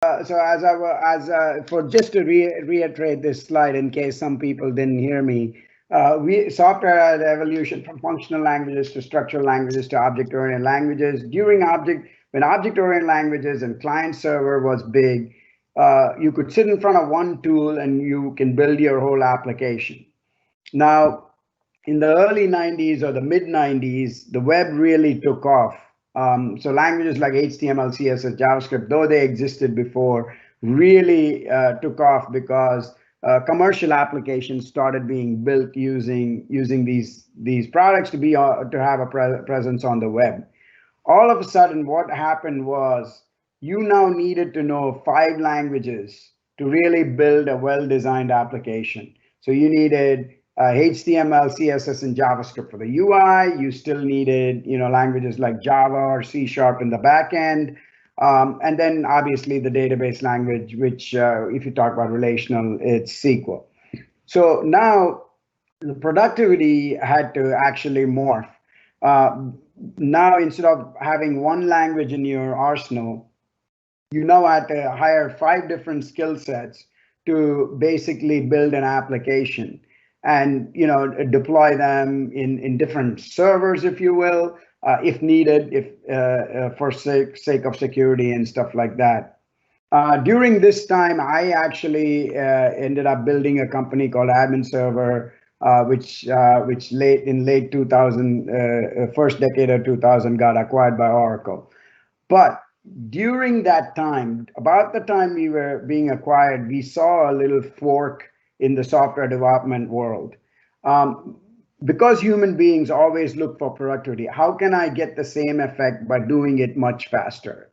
So for just to reiterate this slide in case some people didn't hear me, software had evolution from functional languages to structural languages to object-oriented languages. When object-oriented languages and client server was big, you could sit in front of one tool and you can build your whole application. Now, in the early 90s or the mid 90s, the web really took off. So languages like HTML, CSS, JavaScript, though they existed before, really took off because commercial applications started being built using these products to have a presence on the web. All of a sudden, what happened was you now needed to know 5 languages to really build a well-designed application. So you needed HTML, CSS, and JavaScript for the UI. You still needed, languages like Java or C# in the back end. And then obviously the database language, which if you talk about relational, it's SQL. So now the productivity had to actually morph. Now, instead of having one language in your arsenal, you now had to hire 5 different skill sets to basically build an application and deploy them in different servers, if you will, if needed, if for sake of security and stuff like that. During this time, I actually ended up building a company called Admin Server, which late 2000, first decade of 2000, got acquired by Oracle. But during that time, about the time we were being acquired, we saw a little fork in the software development world. Because human beings always look for productivity, how can I get the same effect by doing it much faster?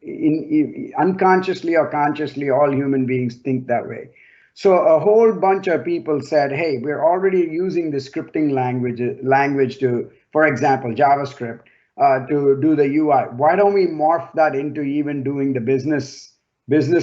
Unconsciously or consciously, all human beings think that way. So a whole bunch of people said, hey, we're already using the scripting language to, for example, JavaScript, to do the UI. Why don't we morph that into even doing the business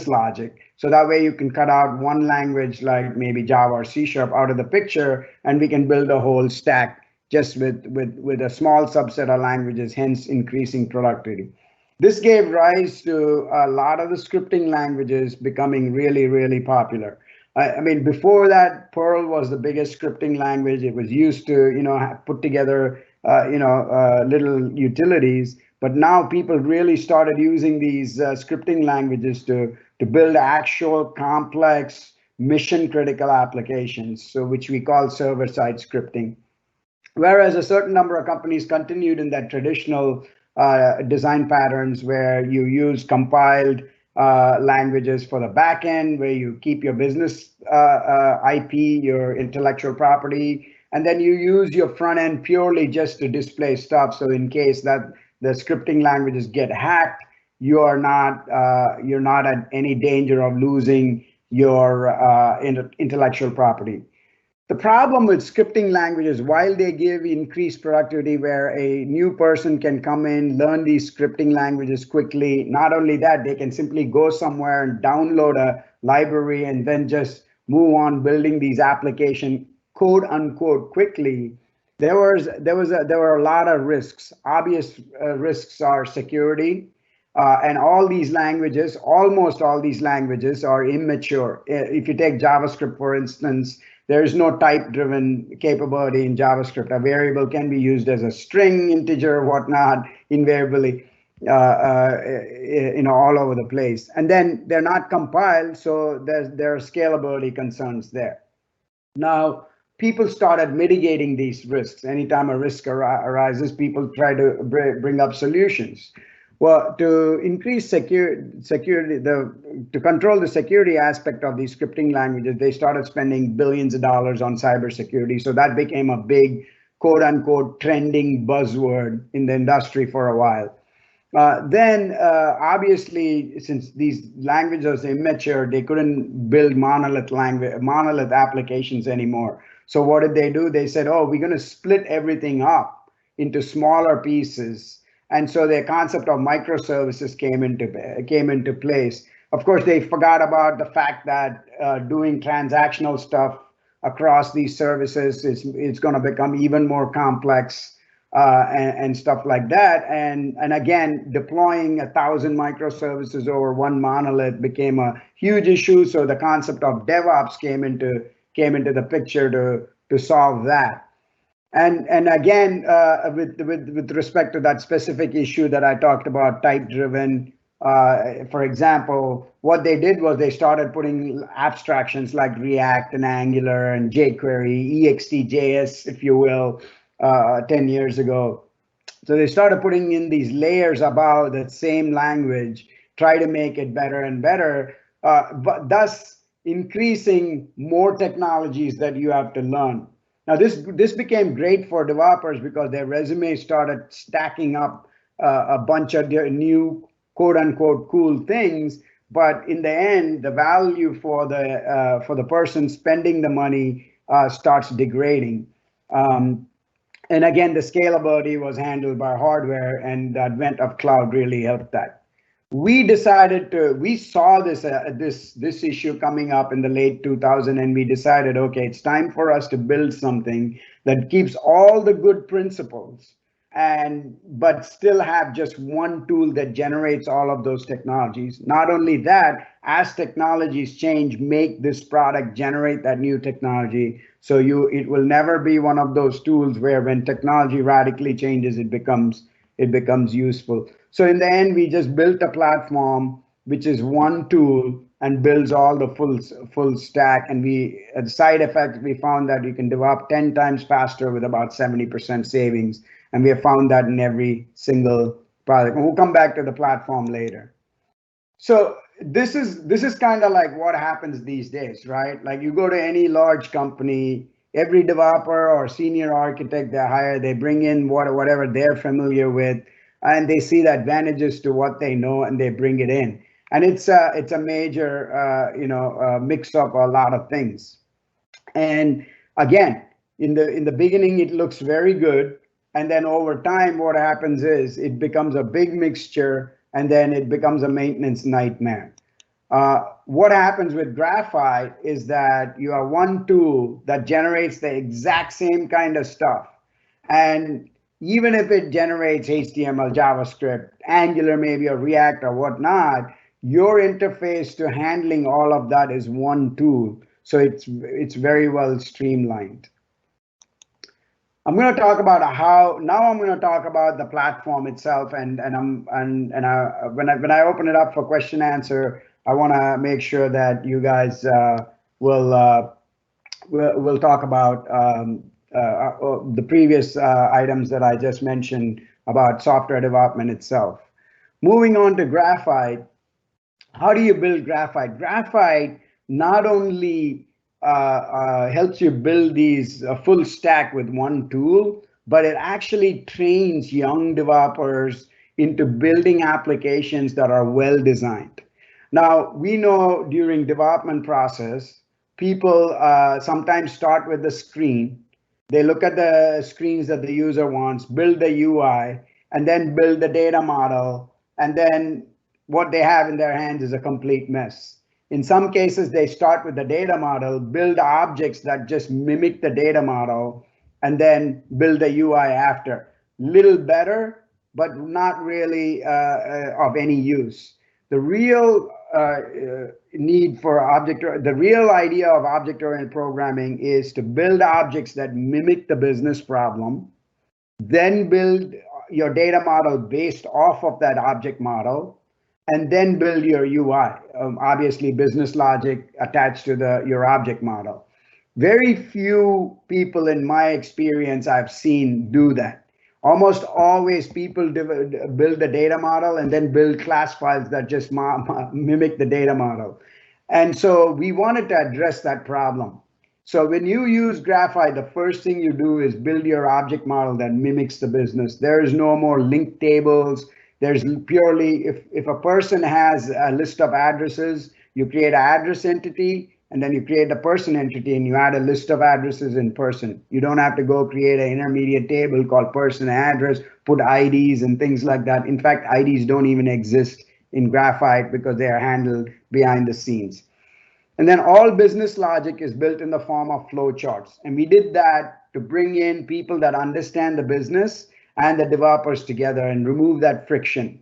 logic? So that way you can cut out one language like maybe Java or C# out of the picture, and we can build a whole stack just with a small subset of languages, hence increasing productivity. This gave rise to a lot of the scripting languages becoming really, really popular. I mean, before that, Perl was the biggest scripting language. It was used to, put together, little utilities. But now people really started using these scripting languages to build actual complex mission critical applications, so which we call server side scripting. Whereas a certain number of companies continued in that traditional design patterns where you use compiled languages for the back end, where you keep your business IP, your intellectual property, and then you use your front end purely just to display stuff. So in case that the scripting languages get hacked, you're not at any danger of losing your intellectual property. The problem with scripting languages, while they give increased productivity where a new person can come in, learn these scripting languages quickly, not only that, they can simply go somewhere and download a library and then just move on building these applications, quote unquote, quickly. There were a lot of risks. Obvious risks are security, and almost all these languages are immature. If you take JavaScript, for instance, there is no type-driven capability in JavaScript. A variable can be used as a string, integer, whatnot, invariably, all over the place. And then they're not compiled, so there are scalability concerns there. Now, people started mitigating these risks. Anytime a risk arises, people try to bring up solutions. Well, to increase security, to control the security aspect of these scripting languages, they started spending billions of dollars on cybersecurity. So that became a big, quote unquote, trending buzzword in the industry for a while. Then, obviously, since these languages are immature, they couldn't build monolith applications anymore. So what did they do? They said, oh, we're going to split everything up into smaller pieces. And so the concept of microservices came into place. Of course, they forgot about the fact that doing transactional stuff across these services is going to become even more complex. and stuff like that. And again, deploying 1,000 microservices over one monolith became a huge issue. So the concept of DevOps came into the picture to solve that. And again, with respect to that specific issue that I talked about, type driven, for example, what they did was they started putting abstractions like React and Angular and jQuery, EXTJS, if you will, 10 years ago. So they started putting in these layers about the same language, try to make it better and better, but thus increasing more technologies that you have to learn. Now, this became great for developers because their resumes started stacking up a bunch of new quote unquote cool things. But in the end, the value for the person spending the money starts degrading. And again, the scalability was handled by hardware, and the advent of cloud really helped that. We saw this issue coming up in the late 2000s, and we decided, okay, it's time for us to build something that keeps all the good principles but still have just one tool that generates all of those technologies. Not only that, as technologies change, make this product generate that new technology. So it will never be one of those tools where when technology radically changes, it becomes useful. So in the end, we just built a platform which is one tool and builds all the full stack. And as a side effect, we found that you can develop 10 times faster with about 70% savings. And we have found that in every single product. And we'll come back to the platform later. So this is kind of like what happens these days, right? Like you go to any large company, every developer or senior architect they hire, they bring in whatever they're familiar with, and they see the advantages to what they know, and they bring it in. And it's a major mix up a lot of things. And again, in the beginning, it looks very good. And then over time, what happens is it becomes a big mixture, and then it becomes a maintenance nightmare. What happens with Graphite is that you have one tool that generates the exact same kind of stuff. And even if it generates HTML, JavaScript, Angular maybe, or React or whatnot, your interface to handling all of that is one tool. So it's very well streamlined. I'm going to talk about I'm going to talk about the platform itself, and when I open it up for question answer, I want to make sure that you guys will talk about the previous items that I just mentioned about software development itself. Moving on to Graphite, how do you build Graphite? Graphite not only helps you build these full stack with one tool, but it actually trains young developers into building applications that are well designed. Now, we know during development process, people sometimes start with the screen. They look at the screens that the user wants, build the UI, and then build the data model. And then what they have in their hands is a complete mess. In some cases, they start with the data model, build objects that just mimic the data model, and then build the UI after. Little better, but not really of any use. The real need for the real idea of object-oriented programming is to build objects that mimic the business problem, then build your data model based off of that object model, and then build your UI, obviously business logic attached to your object model. Very few people in my experience I've seen do that. Almost always people build the data model and then build class files that just mimic the data model. And so we wanted to address that problem. So when you use Graphite, the first thing you do is build your object model that mimics the business. There is no more linked tables. There's purely, if a person has a list of addresses, you create an address entity, and then you create the person entity, and you add a list of addresses in person. You don't have to go create an intermediate table called person address, put IDs and things like that. In fact, IDs don't even exist in Graphite because they are handled behind the scenes. And then all business logic is built in the form of flowcharts. And we did that to bring in people that understand the business and the developers together and remove that friction.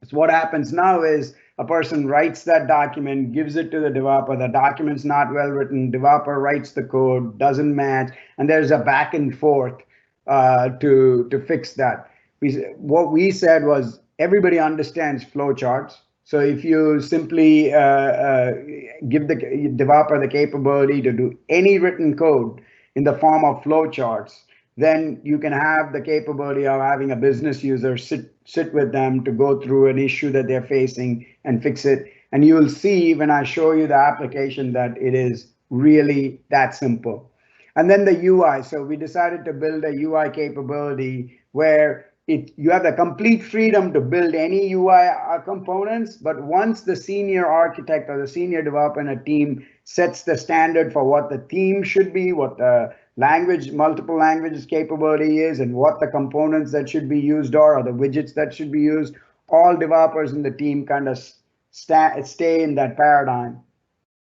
So what happens now is a person writes that document, gives it to the developer. The document's not well written. Developer writes the code, doesn't match, and there's a back and forth to fix that. What we said was everybody understands flowcharts. So if you simply give the developer the capability to do any written code in the form of flowcharts, then you can have the capability of having a business user sit with them to go through an issue that they're facing and fix it. And you will see when I show you the application that it is really that simple. And then the UI. So we decided to build a UI capability where you have the complete freedom to build any UI components, but once the senior architect or the senior developer in a team sets the standard for what the theme should be, what the language, multiple languages capability is, and what the components that should be used are, or the widgets that should be used, all developers in the team kind of stay in that paradigm,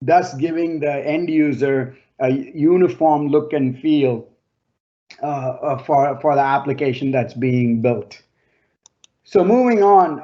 thus giving the end user a uniform look and feel for the application that's being built. So moving on,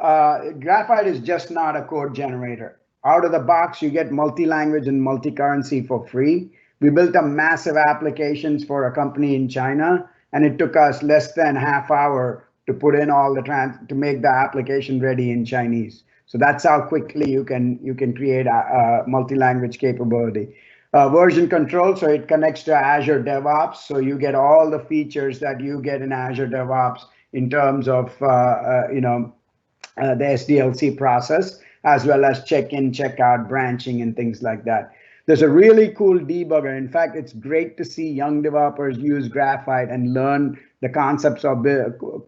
Graphite is just not a code generator. Out of the box, you get multi-language and multi-currency for free. We built a massive applications for a company in China, and it took us less than half hour to put in all the to make the application ready in Chinese. So that's how quickly you can create a multi-language capability. Version control, so it connects to Azure DevOps, so you get all the features that you get in Azure DevOps in terms of the SDLC process, as well as check-in, check-out, branching, and things like that. There's a really cool debugger. In fact, it's great to see young developers use Graphite and learn the concepts of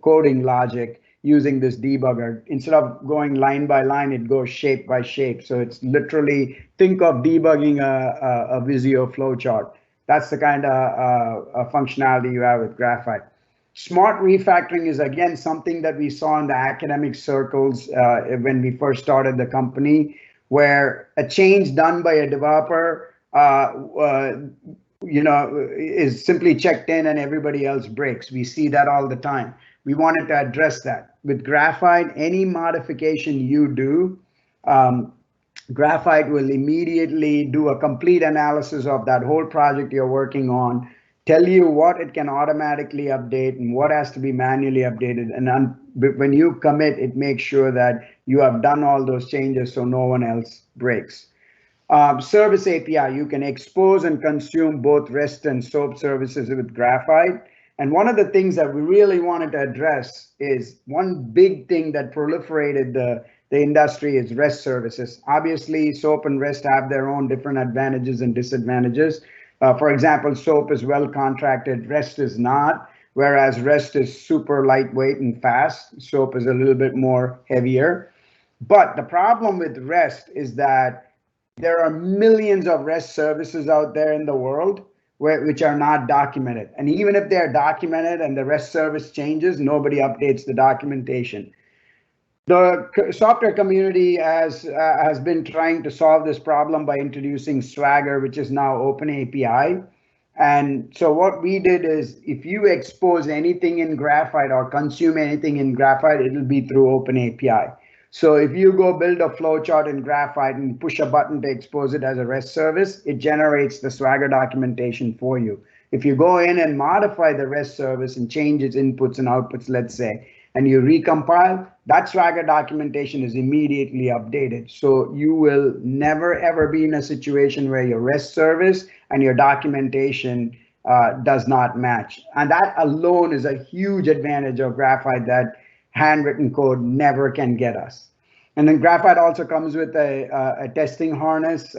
coding logic using this debugger. Instead of going line by line, it goes shape by shape. So it's literally, think of debugging a Visio flowchart. That's the kind of functionality you have with Graphite. Smart refactoring is, again, something that we saw in the academic circles when we first started the company, where a change done by a developer is simply checked in and everybody else breaks. We see that all the time. We wanted to address that. With Graphite, any modification you do, Graphite will immediately do a complete analysis of that whole project you're working on, tell you what it can automatically update and what has to be manually updated. And when you commit, it makes sure that you have done all those changes so no one else breaks. Service API, you can expose and consume both REST and SOAP services with Graphite. And one of the things that we really wanted to address is one big thing that proliferated the industry is REST services. Obviously, SOAP and REST have their own different advantages and disadvantages. For example, SOAP is well contracted, REST is not, whereas REST is super lightweight and fast. SOAP is a little bit more heavier. But the problem with REST is that there are millions of REST services out there in the world which are not documented. And even if they're documented and the REST service changes, nobody updates the documentation. The software community has been trying to solve this problem by introducing Swagger, which is now open API. And so what we did is, if you expose anything in Graphite or consume anything in Graphite, it'll be through open API. So if you go build a flowchart in Graphite and push a button to expose it as a REST service, it generates the Swagger documentation for you. If you go in and modify the REST service and change its inputs and outputs, let's say, and you recompile, that Swagger documentation is immediately updated. So you will never, ever be in a situation where your REST service and your documentation does not match. And that alone is a huge advantage of Graphite that handwritten code never can get us. And then Graphite also comes with a testing harness.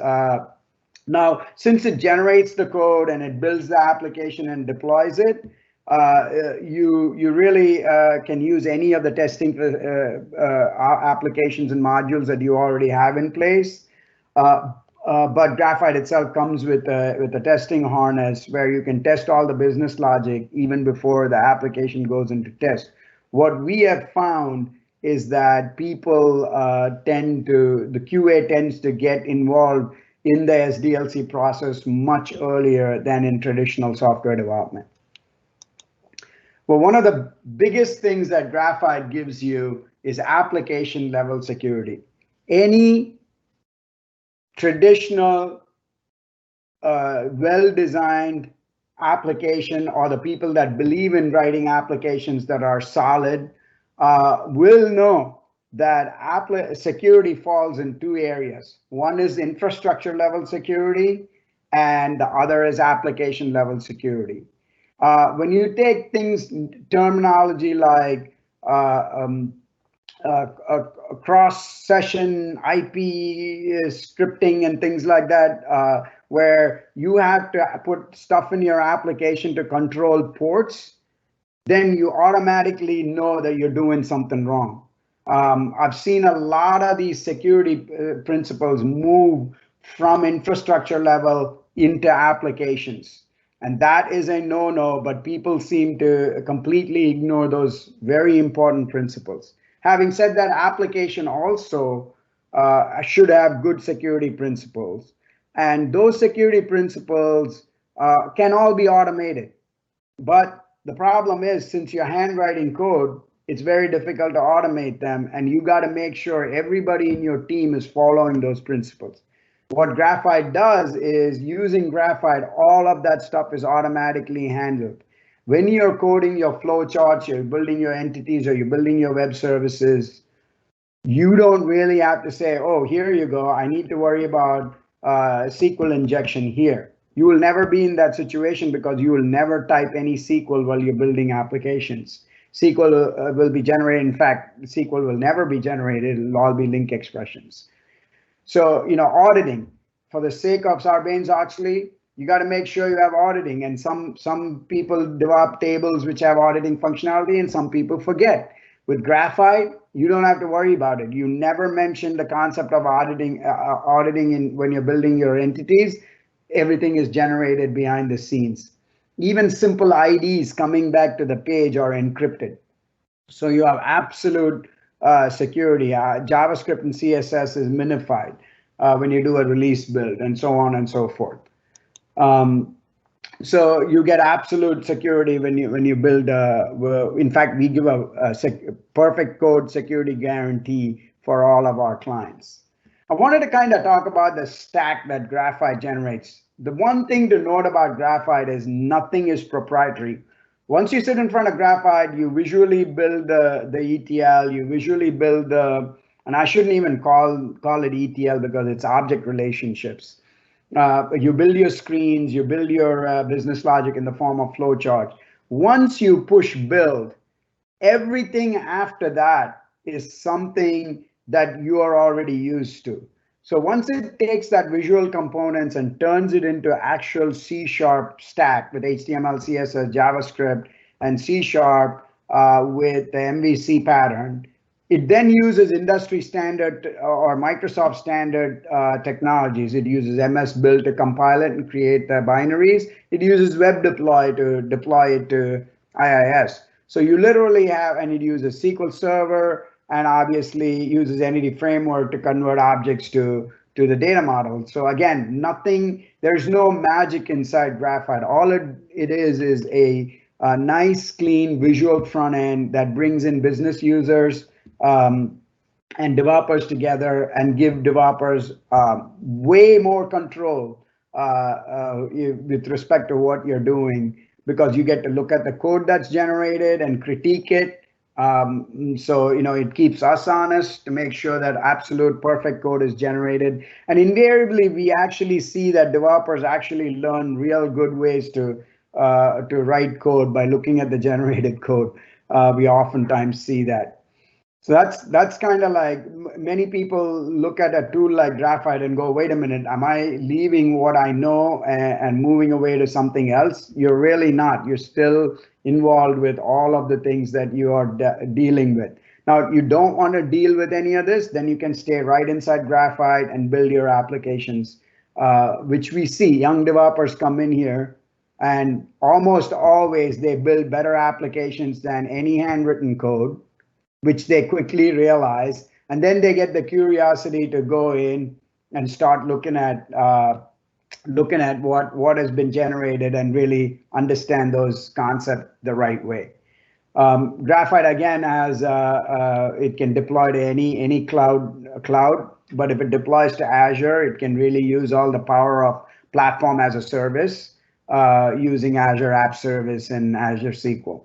Now, since it generates the code and it builds the application and deploys it, you really can use any of the testing applications and modules that you already have in place. But Graphite itself comes with a testing harness where you can test all the business logic even before the application goes into test. What we have found is that people the QA tends to get involved in the SDLC process much earlier than in traditional software development. Well, one of the biggest things that Graphite gives you is application level security. Any traditional, well-designed application, or the people that believe in writing applications that are solid, will know that security falls in two areas. One is infrastructure level security, and the other is application level security. When you take things, terminology like cross-session IP scripting and things like that, where you have to put stuff in your application to control ports, then you automatically know that you're doing something wrong. I've seen a lot of these security principles move from infrastructure level into applications. And that is a no-no, but people seem to completely ignore those very important principles. Having said that, application also should have good security principles. And those security principles can all be automated. But the problem is, since you're handwriting code, it's very difficult to automate them. And you got to make sure everybody in your team is following those principles. What Graphite does is, using Graphite, all of that stuff is automatically handled. When you're coding your flowcharts, you're building your entities, or you're building your web services, you don't really have to say, oh, here you go, I need to worry about SQL injection here. You will never be in that situation because you will never type any SQL while you're building applications. SQL will be generated. In fact, SQL will never be generated. It'll all be link expressions. So, auditing, for the sake of Sarbanes-Oxley, you got to make sure you have auditing. And some people develop tables which have auditing functionality, and some people forget. With Graphite, you don't have to worry about it. You never mention the concept of auditing when you're building your entities. Everything is generated behind the scenes. Even simple IDs coming back to the page are encrypted. So you have absolute security. JavaScript and CSS is minified when you do a release build, and so on and so forth. So you get absolute security when you build. In fact, we give a perfect code security guarantee for all of our clients. I wanted to kind of talk about the stack that Graphite generates. The one thing to note about Graphite is nothing is proprietary. Once you sit in front of Graphite, you visually build the ETL, you visually build and I shouldn't even call it ETL because it's object relationships. You build your screens, you build your business logic in the form of flowchart. Once you push build, everything after that is something that you are already used to. So once it takes that visual components and turns it into actual C# stack with HTML, CSS, JavaScript, and C# with the MVC pattern, it then uses industry standard or Microsoft standard technologies. It uses MS Build to compile it and create the binaries. It uses Web Deploy to deploy it to IIS. So you literally have, and it uses SQL Server, and obviously uses Entity Framework to convert objects to the data model. So again, there's no magic inside Graphite. All it is a nice, clean visual front end that brings in business users and developers together, and give developers way more control with respect to what you're doing, because you get to look at the code that's generated and critique it. So it keeps us honest to make sure that absolute perfect code is generated. And invariably, we actually see that developers actually learn real good ways to write code by looking at the generated code. We oftentimes see that. So that's kind of like, many people look at a tool like Graphite and go, wait a minute, am I leaving what I know and moving away to something else? You're really not. You're still involved with all of the things that you are dealing with. Now, if you don't want to deal with any of this, then you can stay right inside Graphite and build your applications, which we see. Young developers come in here, and almost always they build better applications than any handwritten code, which they quickly realize, and then they get the curiosity to go in and start looking at what has been generated and really understand those concepts the right way. Graphite again has it can deploy to any cloud, but if it deploys to Azure, it can really use all the power of platform as a service using Azure App Service and Azure SQL.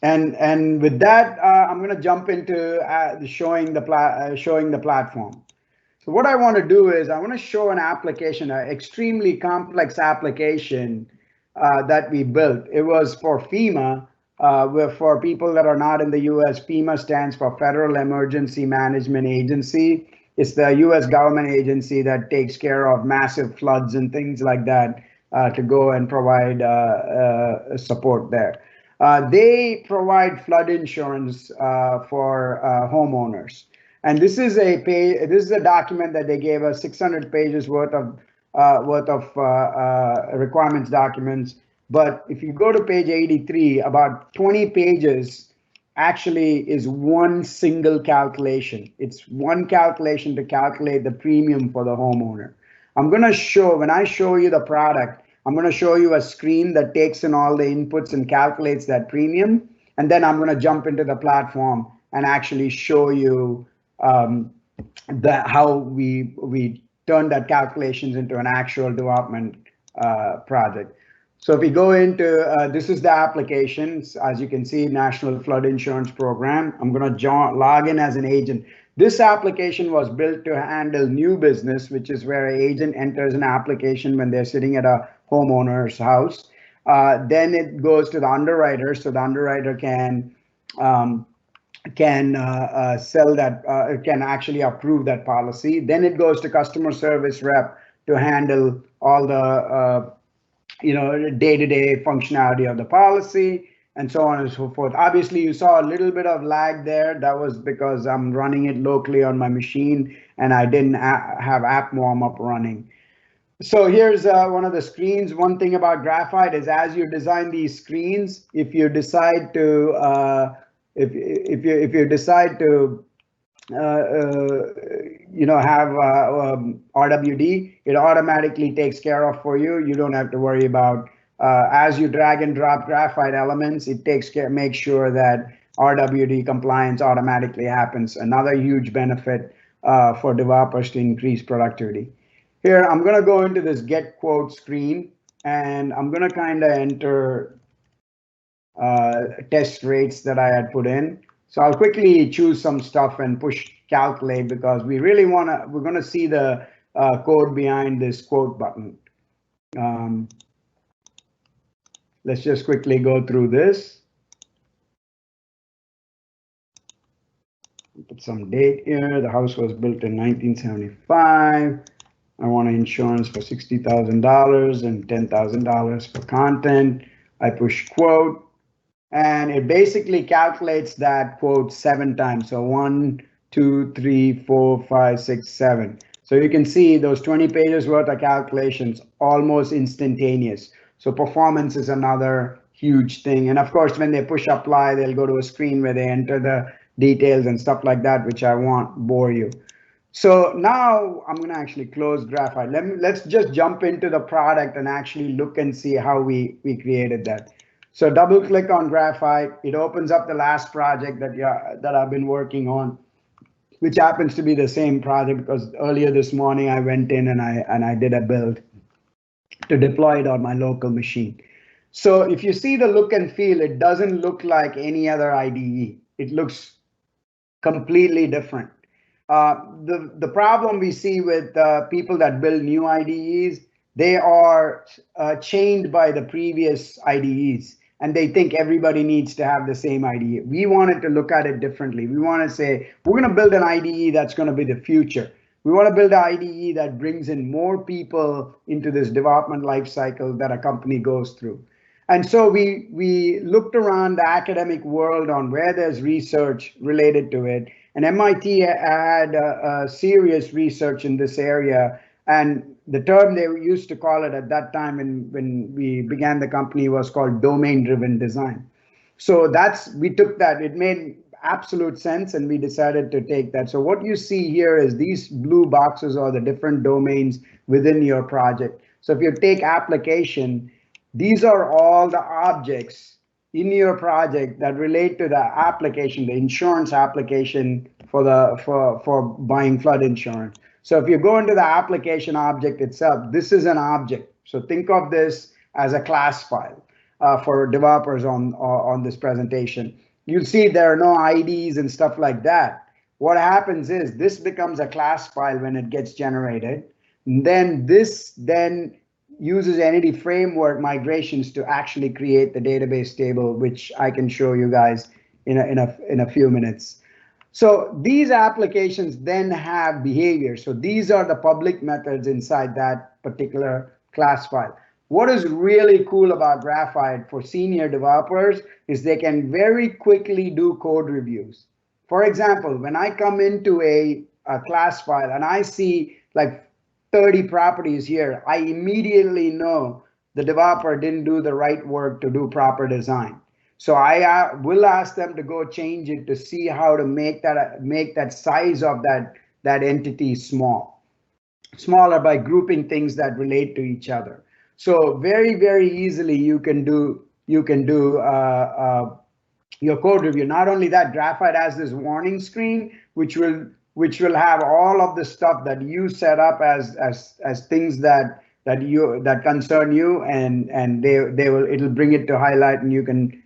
And with that, I'm going to jump into showing the platform. So what I want to do is I want to show an application, an extremely complex application that we built. It was for FEMA. For people that are not in the US, FEMA stands for Federal Emergency Management Agency. It's the US government agency that takes care of massive floods and things like that to go and provide support there. They provide flood insurance for homeowners. And this is a document that they gave us 600 pages worth of requirements documents. But if you go to page 83, about 20 pages actually is one single calculation. It's one calculation to calculate the premium for the homeowner. When I show you the product, I'm going to show you a screen that takes in all the inputs and calculates that premium. And then I'm going to jump into the platform and actually show you how we turn that calculations into an actual development project. So if we go into, this is the applications, as you can see, National Flood Insurance Program. I'm going to log in as an agent. This application was built to handle new business, which is where an agent enters an application when they're sitting at a homeowner's house. Then it goes to the underwriter, so the underwriter can sell that, can actually approve that policy. Then it goes to customer service rep to handle all the day-to-day functionality of the policy and so on and so forth. Obviously, you saw a little bit of lag there. That was because I'm running it locally on my machine and I didn't have app warm up running. So here's one of the screens. One thing about Graphite is as you design these screens, if you decide to if you decide to have RWD, it automatically takes care of for you. You don't have to worry about as you drag and drop Graphite elements, it makes sure that RWD compliance automatically happens. Another huge benefit for developers to increase productivity. Here, I'm going to go into this get quote screen and I'm going to kind of enter test rates that I had put in. So I'll quickly choose some stuff and push calculate because we're going to see the code behind this quote button. Let's just quickly go through this. Put some date here. The house was built in 1975. I want an insurance for $60,000 and $10,000 for content. I push quote. And it basically calculates that quote 7 times. So 1, 2, 3, 4, 5, 6, 7. So you can see those 20 pages worth of calculations almost instantaneous. So performance is another huge thing. And of course, when they push apply, they'll go to a screen where they enter the details and stuff like that, which I won't bore you. So now I'm going to actually close Graphite. Let's just jump into the product and actually look and see how we created that. So double click on Graphite. It opens up the last project that I've been working on, which happens to be the same project because earlier this morning I went in and I did a build to deploy it on my local machine. So if you see the look and feel, it doesn't look like any other IDE. It looks completely different. The problem we see with people that build new IDEs, they are chained by the previous IDEs and they think everybody needs to have the same IDE. We wanted to look at it differently. We want to say, we're going to build an IDE that's going to be the future. We want to build an IDE that brings in more people into this development life cycle that a company goes through. And so we looked around the academic world on where there's research related to it. And MIT had serious research in this area. And the term they used to call it at that time when we began the company was called domain-driven design. So we took that. It made absolute sense and we decided to take that. So what you see here is these blue boxes are the different domains within your project. So if you take application, these are all the objects in your project that relate to the application, the insurance application for buying flood insurance. So if you go into the application object itself, this is an object. So think of this as a class file for developers on this presentation. You'll see there are no IDs and stuff like that. What happens is this becomes a class file when it gets generated. Then this then uses Entity Framework migrations to actually create the database table, which I can show you guys in a few minutes. So these applications then have behaviors. So these are the public methods inside that particular class file. What is really cool about Graphite for senior developers is they can very quickly do code reviews. For example, when I come into a class file and I see like 30 properties here, I immediately know the developer didn't do the right work to do proper design. So I will ask them to go change it to see how to make that size of that entity smaller by grouping things that relate to each other. So very easily you can do your code review. Not only that, Graphite has this warning screen which will have all of the stuff that you set up as things that concern you, and it'll bring it to highlight, and you can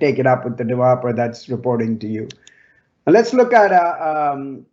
take it up with the developer that's reporting to you. Now let's look at a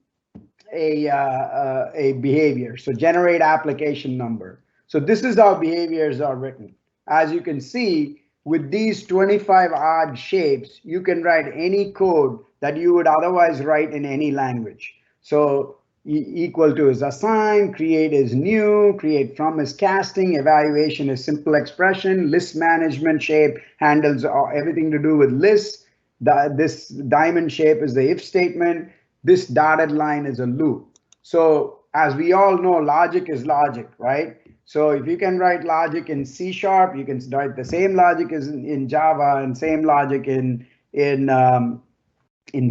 behavior. So generate application number. So this is how behaviors are written. As you can see, with these 25 odd shapes, you can write any code that you would otherwise write in any language. So equal to is assign, create is new, create from is casting, evaluation is simple expression, list management shape handles everything to do with lists. This diamond shape is the if statement. This dotted line is a loop. So as we all know, logic is logic, right? So if you can write logic in C#, you can write the same logic as in Java and same logic in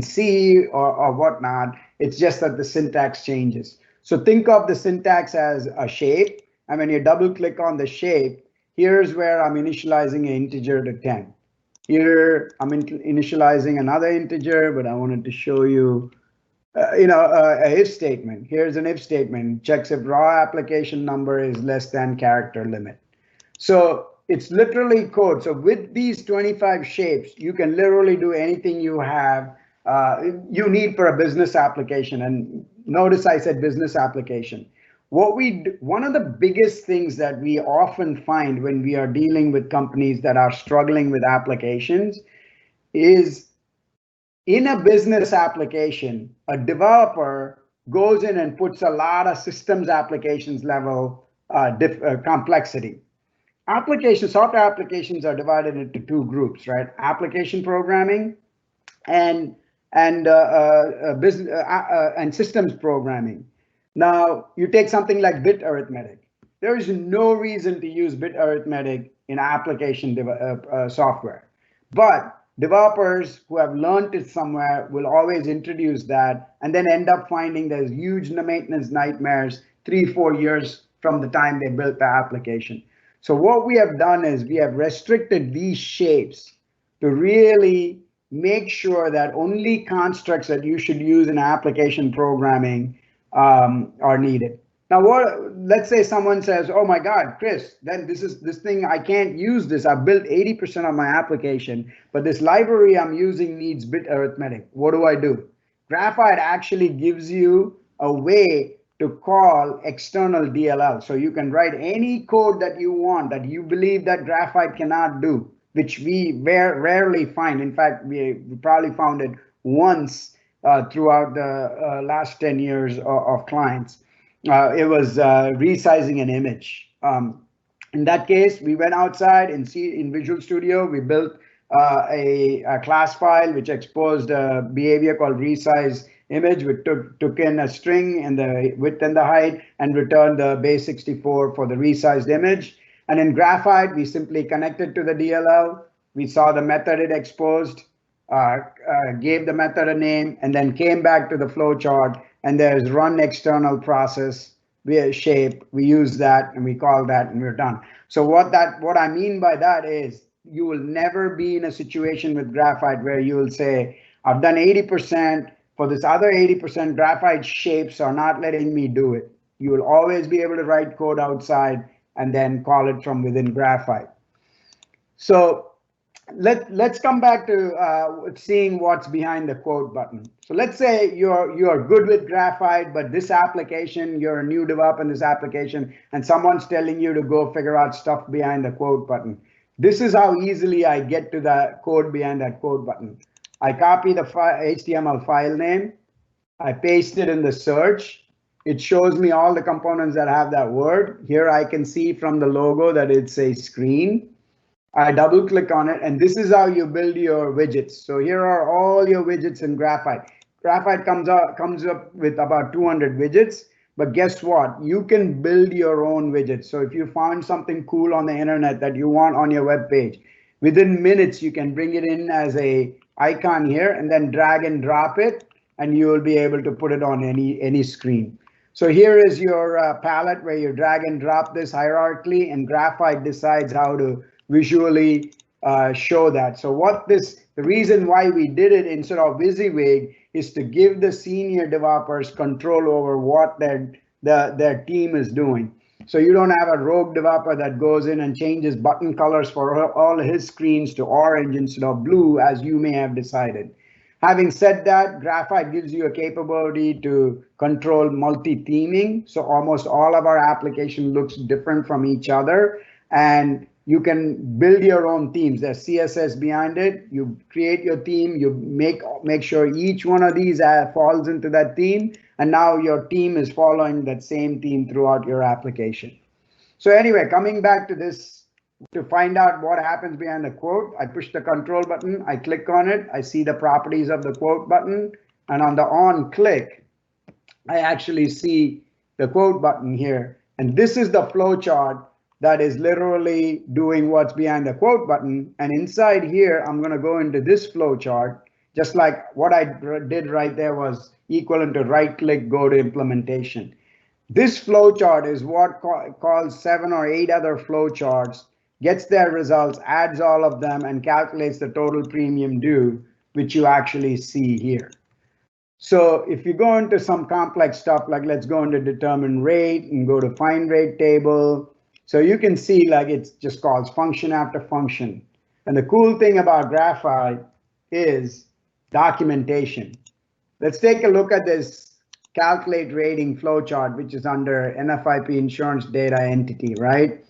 C or whatnot. It's just that the syntax changes. So think of the syntax as a shape, and when you double click on the shape, here's where I'm initializing an integer to 10. Here I'm initializing another integer, but I wanted to show you a if statement. Here's an if statement, checks if raw application number is less than character limit. So it's literally code. So with these 25 shapes, you can literally do anything you need for a business application. And notice I said business application. One of the biggest things that we often find when we are dealing with companies that are struggling with applications is, in a business application, a developer goes in and puts a lot of systems applications level complexity. Software applications are divided into two groups, right? Application programming and systems programming. Now, you take something like bit arithmetic. There is no reason to use bit arithmetic in application software, but developers who have learned it somewhere will always introduce that and then end up finding there's huge maintenance nightmares 3-4 years from the time they built the application. So what we have done is we have restricted these shapes to really make sure that only constructs that you should use in application programming are needed. Now, let's say someone says, oh my God, Chris, then this thing, I can't use this. I've built 80% of my application, but this library I'm using needs bit arithmetic. What do I do? Graphite actually gives you a way to call external DLL. So you can write any code that you want that you believe that Graphite cannot do, which we rarely find. In fact, we probably found it once throughout the last 10 years of clients. It was resizing an image. In that case, we went outside in Visual Studio. We built a class file which exposed a behavior called resize image, which took in a string and the width and the height and returned the base64 for the resized image. And in Graphite, we simply connected to the DLL. We saw the method it exposed, gave the method a name, and then came back to the flowchart. And there's run external process shape. We use that and we call that and we're done. So what I mean by that is you will never be in a situation with graphite where you will say, I've done 80%, for this other 80%, graphite shapes are not letting me do it. You will always be able to write code outside and then call it from within graphite. So let's come back to seeing what's behind the quote button. So let's say you're good with graphite, but this application, you're a new developer in this application, and someone's telling you to go figure out stuff behind the quote button. This is how easily I get to the code behind that quote button. I copy the HTML file name, I paste it in the search. It shows me all the components that have that word. Here I can see from the logo that it's a screen. I double click on it, and this is how you build your widgets. So here are all your widgets in Graphite. Graphite comes up with about 200 widgets, but guess what? You can build your own widgets. So if you found something cool on the internet that you want on your web page, within minutes you can bring it in as a icon here and then drag and drop it, and you will be able to put it on any screen. So here is your palette where you drag and drop this hierarchically, and Graphite decides how to visually show that. So the reason why we did it instead of WYSIWYG is to give the senior developers control over what their team is doing. So you don't have a rogue developer that goes in and changes button colors for all his screens to orange instead of blue, as you may have decided. Having said that, Graphite gives you a capability to control multi-theming. So almost all of our application looks different from each other, and you can build your own themes. There's CSS behind it. You create your theme. You make sure each one of these falls into that theme, and now your team is following that same theme throughout your application. So anyway, coming back to this, to find out what happens behind the quote, I push the control button, I click on it, I see the properties of the quote button, and on the on click, I actually see the quote button here. And this is the flow chart that is literally doing what's behind the quote button. And inside here, I'm going to go into this flow chart, just like what I did right there was equivalent to right click, go to implementation. This flow chart is what calls 7 or 8 other flow charts, gets their results, adds all of them, and calculates the total premium due, which you actually see here. So if you go into some complex stuff, like let's go into determine rate and go to find rate table. So you can see like it just calls function after function. And the cool thing about Graphite is documentation. Let's take a look at this calculate rating flowchart, which is under NFIP insurance data entity, right?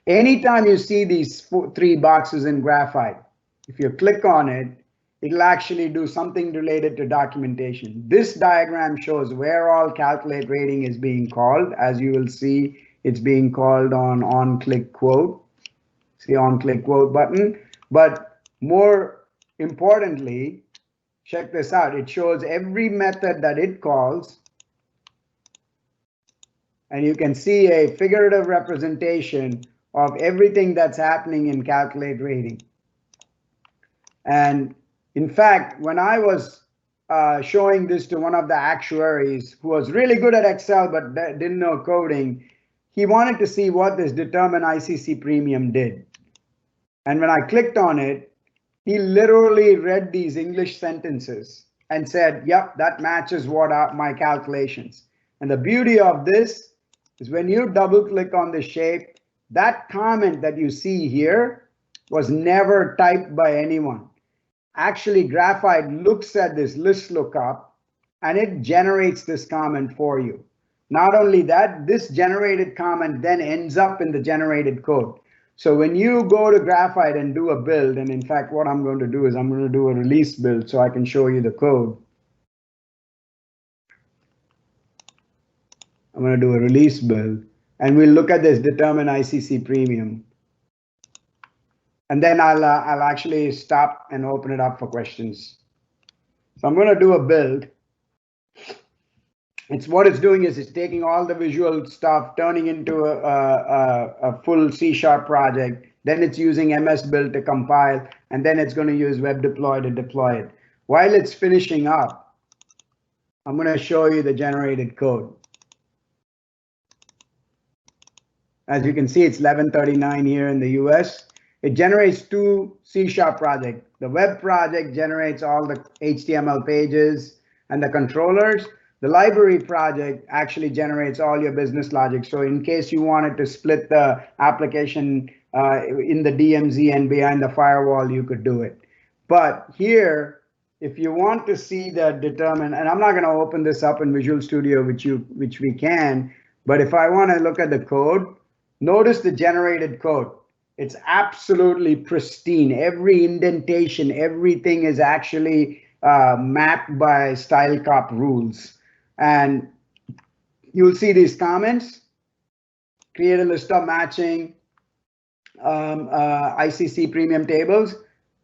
Anytime you see these 3 boxes in Graphite, if you click on it, it'll actually do something related to documentation. This diagram shows where all calculate rating is being called. As you will see, it's being called on click quote. See on click quote button. But more importantly, check this out. It shows every method that it calls. And you can see a figurative representation of everything that's happening in calculate rating. And in fact, when I was showing this to one of the actuaries who was really good at Excel but didn't know coding, he wanted to see what this determine ICC premium did. And when I clicked on it, he literally read these English sentences and said, yep, that matches what are my calculations. And the beauty of this is when you double click on the shape, that comment that you see here was never typed by anyone. Actually, Graphite looks at this list lookup and it generates this comment for you. Not only that, this generated comment then ends up in the generated code. So when you go to Graphite and do a build, and in fact, what I'm going to do is I'm going to do a release build so I can show you the code. I'm going to do a release build and we'll look at this determine ICC premium. And then I'll actually stop and open it up for questions. So I'm going to do a build. It's what it's doing is it's taking all the visual stuff, turning into a full C# project. Then it's using MS Build to compile, and then it's going to use Web Deploy to deploy it. While it's finishing up, I'm going to show you the generated code. As you can see, it's 11:39 here in the US. It generates two C# projects. The web project generates all the HTML pages and the controllers. The library project actually generates all your business logic. So in case you wanted to split the application in the DMZ and behind the firewall, you could do it. But here, if you want to see the determine, and I'm not going to open this up in Visual Studio, which we can, but if I want to look at the code, notice the generated code. It's absolutely pristine. Every indentation, everything is actually mapped by style cop rules. And you'll see these comments: create a list of matching ICC premium tables.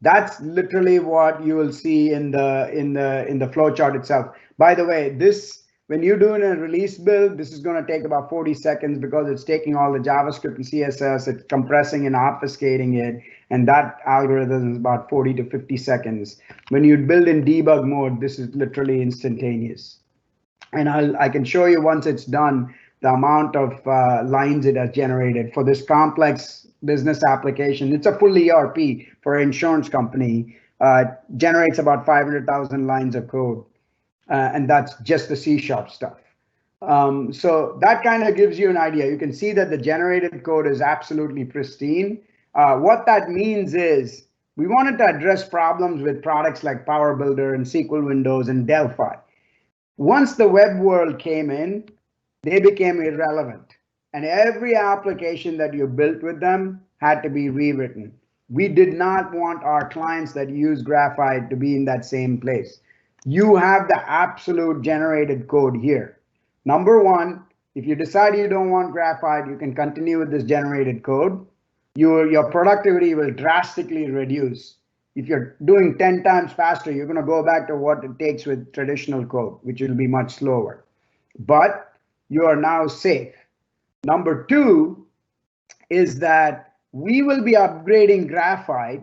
That's literally what you will see in the flowchart itself. By the way, this, when you're doing a release build, this is going to take about 40 seconds because it's taking all the JavaScript and CSS, it's compressing and obfuscating it, and that algorithm is about 40 to 50 seconds. When you build in debug mode, this is literally instantaneous. And I can show you once it's done the amount of lines it has generated for this complex business application. It's a full ERP for an insurance company. Generates about 500,000 lines of code. And that's just the C# stuff. So that kind of gives you an idea. You can see that the generated code is absolutely pristine. What that means is we wanted to address problems with products like Power Builder and SQL Windows and Delphi. Once the web world came in, they became irrelevant. And every application that you built with them had to be rewritten. We did not want our clients that use Graphite to be in that same place. You have the absolute generated code here. Number one, if you decide you don't want Graphite, you can continue with this generated code. Your productivity will drastically reduce. If you're doing 10 times faster, you're going to go back to what it takes with traditional code, which will be much slower. But you are now safe. Number two is that we will be upgrading Graphite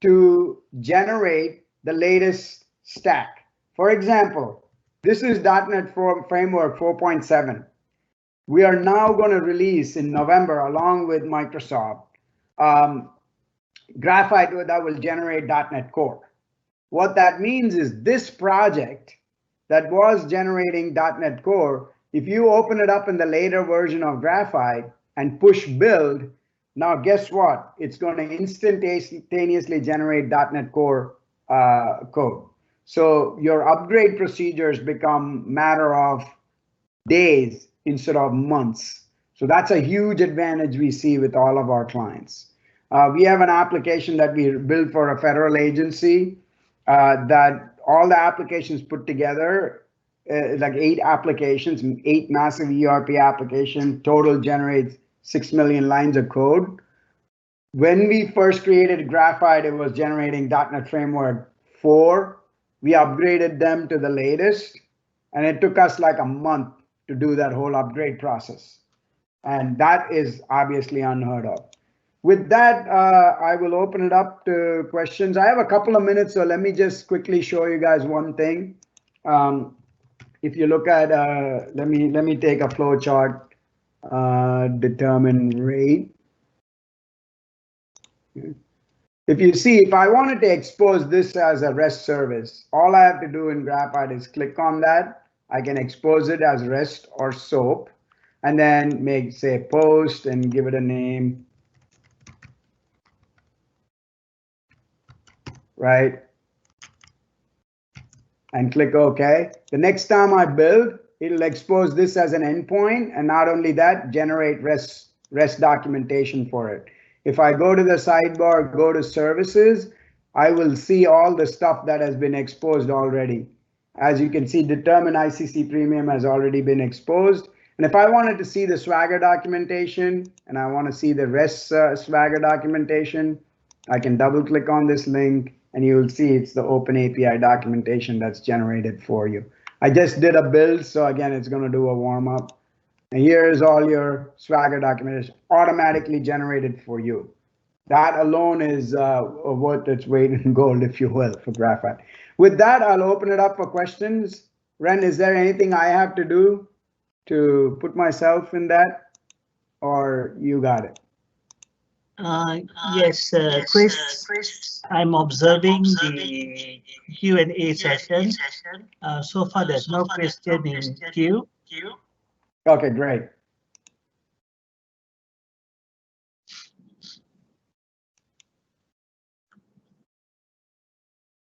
to generate the latest stack. For example, this is .NET Framework 4.7. We are now going to release in November, along with Microsoft, Graphite that will generate .NET Core. What that means is this project that was generating .NET Core, if you open it up in the later version of Graphite and push build, now guess what? It's going to instantaneously generate .NET Core code. So your upgrade procedures become matter of days instead of months. So that's a huge advantage we see with all of our clients. We have an application that we built for a federal agency that all the applications put together, like 8 applications, 8 massive ERP applications, total generates 6 million lines of code. When we first created Graphite, it was generating .NET Framework 4. We upgraded them to the latest, and it took us like a month to do that whole upgrade process. And that is obviously unheard of. With that, I will open it up to questions. I have a couple of minutes, so let me just quickly show you guys one thing. If you look at, let me take a flow chart, determine rate. If you see, if I wanted to expose this as a REST service, all I have to do in Graphite is click on that. I can expose it as REST or SOAP, and then make, say, post and give it a name. Right? And click OK. The next time I build, it'll expose this as an endpoint, and not only that, generate REST documentation for it. If I go to the sidebar, go to services, I will see all the stuff that has been exposed already. As you can see, determine ICC premium has already been exposed. And if I wanted to see the Swagger documentation and I want to see the REST Swagger documentation, I can double click on this link and you will see it's the Open API documentation that's generated for you. I just did a build, so again, it's going to do a warm up. And here is all your Swagger documentation automatically generated for you. That alone is worth its weight in gold, if you will, for Graphite. With that, I'll open it up for questions. Ren, is there anything I have to do to put myself in that, or you got it? Yes, Chris, I'm observing the Q&A session. So far, there's no question in queue. Okay, great.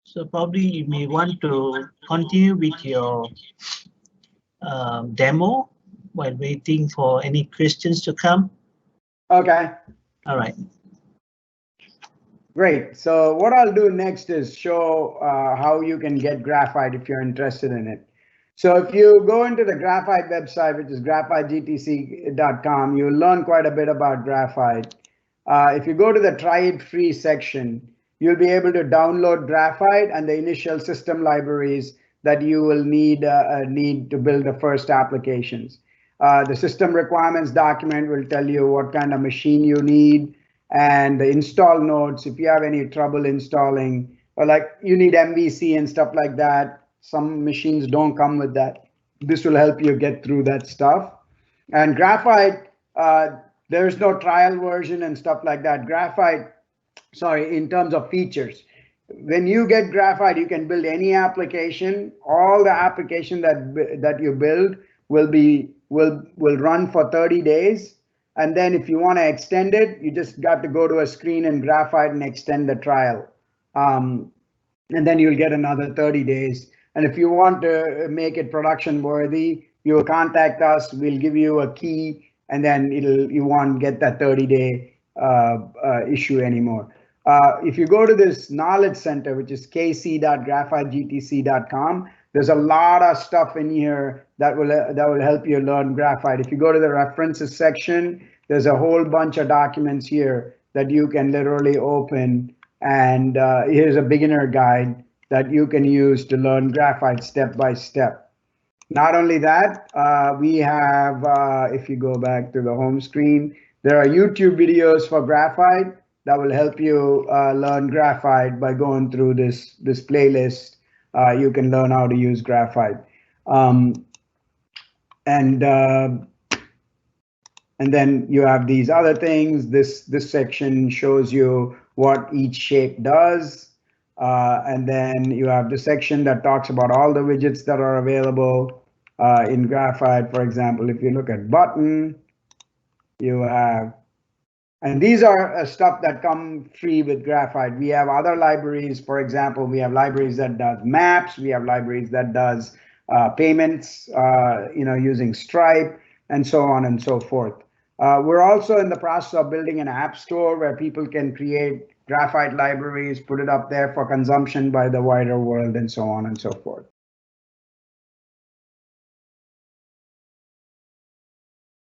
So probably you may want to continue with your demo while waiting for any questions to come. Okay. All right. Great. So what I'll do next is show how you can get graphite if you're interested in it. So if you go into the Graphite website, which is graphiteGTC.com, you'll learn quite a bit about graphite. If you go to the try it free section, you'll be able to download graphite and the initial system libraries that you will need to build the first applications. The system requirements document will tell you what kind of machine you need, and the install notes if you have any trouble installing, or like you need MVC and stuff like that. Some machines don't come with that. This will help you get through that stuff. And graphite, there's no trial version and stuff like that. Graphite, sorry, in terms of features, when you get graphite, you can build any application. All the application that you build will run for 30 days. And then if you want to extend it, you just got to go to a screen in graphite and extend the trial. And then you'll get another 30 days. And if you want to make it production worthy, you'll contact us, we'll give you a key, and then you won't get that 30-day issue anymore. If you go to this knowledge center, which is kc.graphitegtc.com, there's a lot of stuff in here that will help you learn graphite. If you go to the references section, there's a whole bunch of documents here that you can literally open, and here's a beginner guide that you can use to learn graphite step by step. Not only that, we have, if you go back to the home screen, there are YouTube videos for graphite that will help you learn graphite by going through this playlist. You can learn how to use graphite. And then you have these other things. This section shows you what each shape does. And then you have the section that talks about all the widgets that are available in graphite. For example, if you look at button, you have, and these are stuff that come free with graphite. We have other libraries. For example, we have libraries that does maps. We have libraries that does payments, using Stripe, and so on and so forth. We're also in the process of building an app store where people can create graphite libraries, put it up there for consumption by the wider world, and so on and so forth.